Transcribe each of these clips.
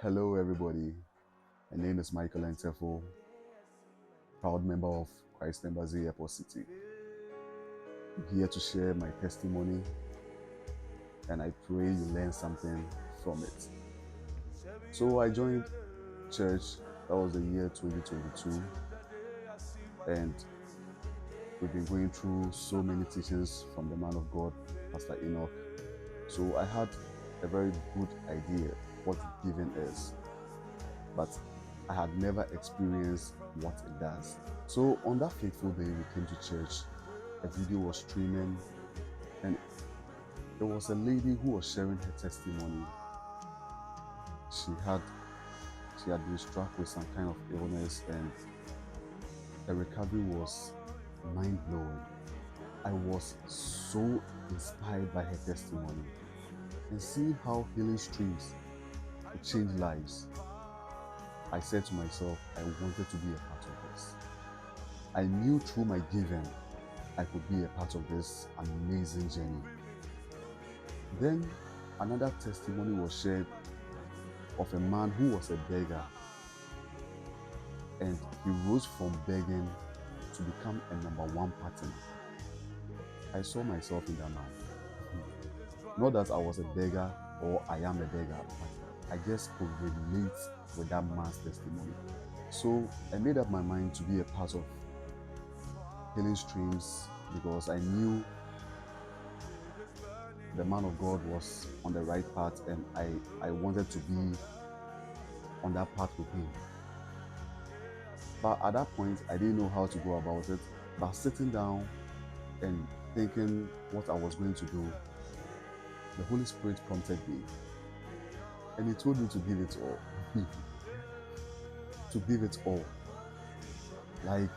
Hello, everybody. My name is Michael Entefo, proud member of Christ Embassy Airport City. I'm here to share my testimony, and I pray you learn something from it. So, I joined church, that was the year 2022, and we've been going through so many teachings from the man of God, Pastor Enoch. So, I had a very good idea what giving is, but I had never experienced what it does. So on that fateful day, we came to church. A video was streaming, and there was a lady who was sharing her testimony. She had been struck with some kind of illness, and the recovery was mind blowing. I was so inspired by her testimony, and seeing how healing streams could change lives. I said to myself, I wanted to be a part of this. I knew through my giving, I could be a part of this amazing journey. Then another testimony was shared of a man who was a beggar, and he rose from begging to become a number one partner. I saw myself in that man. Not that I was a beggar or I am a beggar, but I just could relate with that man's testimony. So I made up my mind to be a part of Healing Streams because I knew the man of God was on the right path, and I wanted to be on that path with him. But at that point, I didn't know how to go about it. But sitting down and thinking what I was going to do, the Holy Spirit prompted me. And He told me to give it all. To give it all. Like,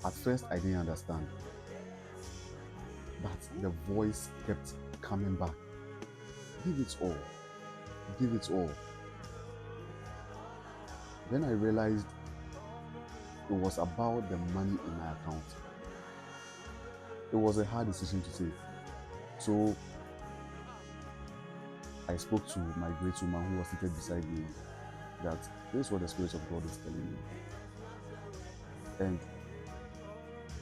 at first, I didn't understand. But the voice kept coming back. Give it all. Give it all. Then I realized it was about the money in my account. It was a hard decision to take. So I spoke to my great woman who was seated beside me that this is what the Spirit of God is telling me. And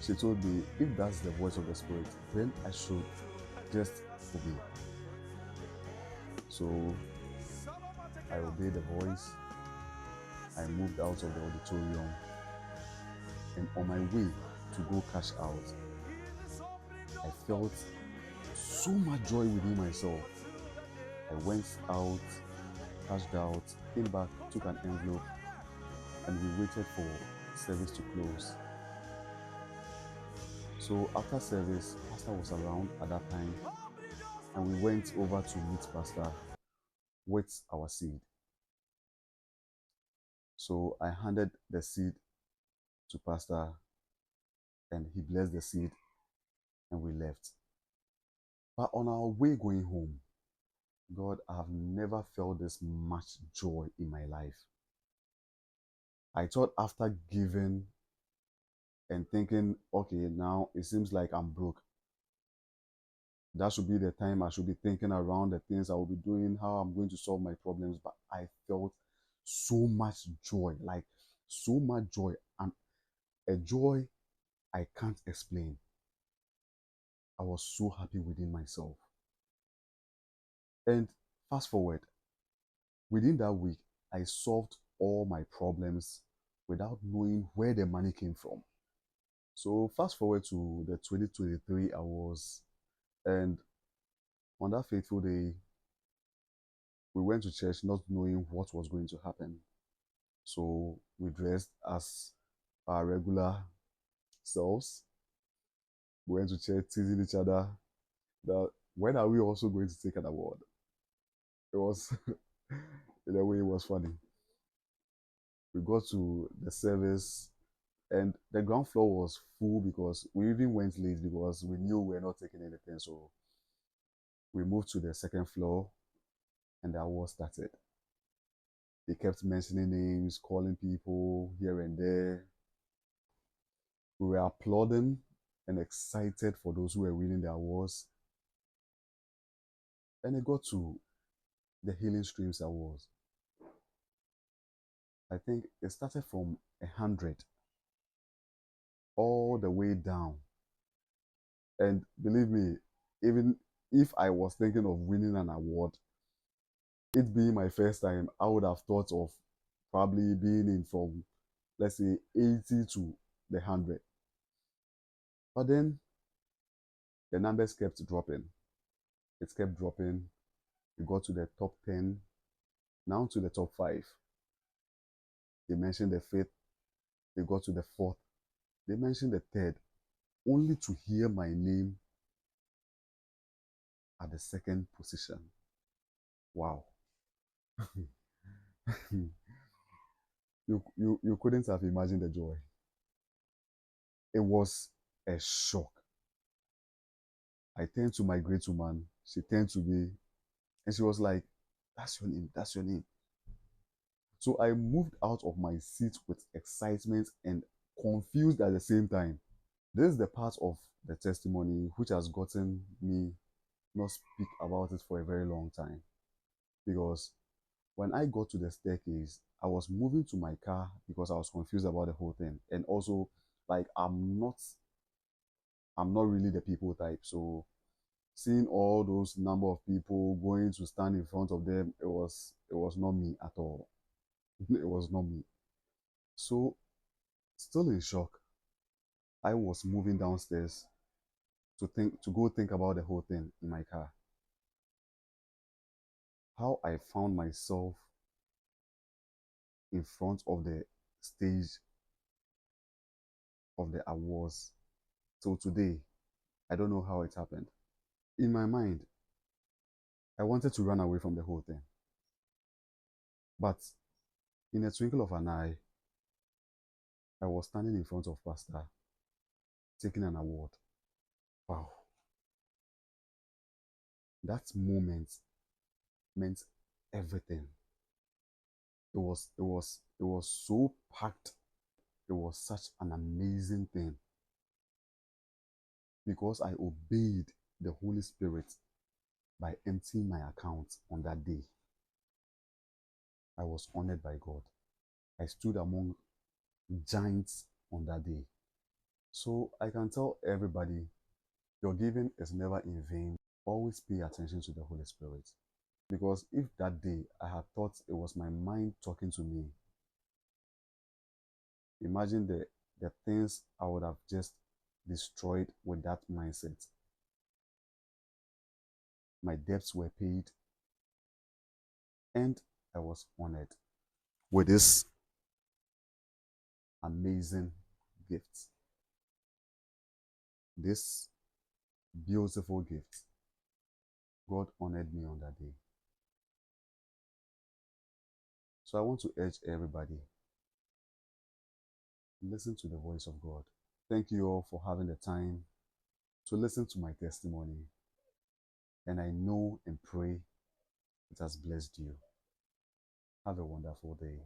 she told me, if that's the voice of the Spirit, then I should just obey. So I obeyed the voice. I moved out of the auditorium, and on my way to go cash out, I felt so much joy within myself. I went out, cashed out, came back, took an envelope, and we waited for service to close. So after service, Pastor was around at that time, and we went over to meet Pastor with our seed. So I handed the seed to Pastor, and he blessed the seed, and we left. But on our way going home, God, I have never felt this much joy in my life. I thought after giving and thinking, okay, now it seems like I'm broke. That should be the time I should be thinking around the things I will be doing, how I'm going to solve my problems. But I felt so much joy, like so much joy, and a joy I can't explain. I was so happy within myself. And fast forward, within that week, I solved all my problems without knowing where the money came from. So fast forward to the 2023 and on that fateful day, we went to church not knowing what was going to happen. So we dressed as our regular selves. We went to church teasing each other that when are we also going to take an award? It was, in a way, it was funny. We got to the service, and the ground floor was full because we even went late because we knew we were not taking anything. So we moved to the second floor, and the award started. They kept mentioning names, calling people here and there. We were applauding and excited for those who were winning the awards. And it got to the Healing Streams Awards. I think it started from 100 all the way down. And believe me, even if I was thinking of winning an award, it being my first time, I would have thought of probably being in from, let's say, 80 to the 100. But then the numbers kept dropping. It kept dropping. We got to the top 10, now to the top 5. They mentioned the fifth. They got to the fourth. They mentioned the third, only to hear my name at the second position. Wow. You couldn't have imagined the joy. It was a shock. I turned to my great woman. She turned to me and she was like, "That's your name. That's your name." So I moved out of my seat with excitement and confused at the same time. This is the part of the testimony which has gotten me not speak about it for a very long time. Because when I got to the staircase, I was moving to my car because I was confused about the whole thing. And also, like, I'm not really the people type. So seeing all those number of people going to stand in front of them, it was not me at all. It was not me. So still in shock, I was moving downstairs to go think about the whole thing in my car. How I found myself in front of the stage of the awards till today, I don't know how it happened. In my mind, I wanted to run away from the whole thing. But in a twinkle of an eye, I was standing in front of Pastor taking an award. Wow. That moment meant everything. It was so packed. It was such an amazing thing because I obeyed the Holy Spirit by emptying my account on that day. I was honored by God. I stood among giants on that day. So I can tell everybody, your giving is never in vain. Always pay attention to the Holy Spirit. Because if that day I had thought it was my mind talking to me, imagine the things I would have just destroyed with that mindset. My debts were paid and I was honored with this amazing gift. This beautiful gift. God honored me on that day. So I want to urge everybody, listen to the voice of God. Thank you all for having the time to listen to my testimony. And I know and pray it has blessed you. Have a wonderful day.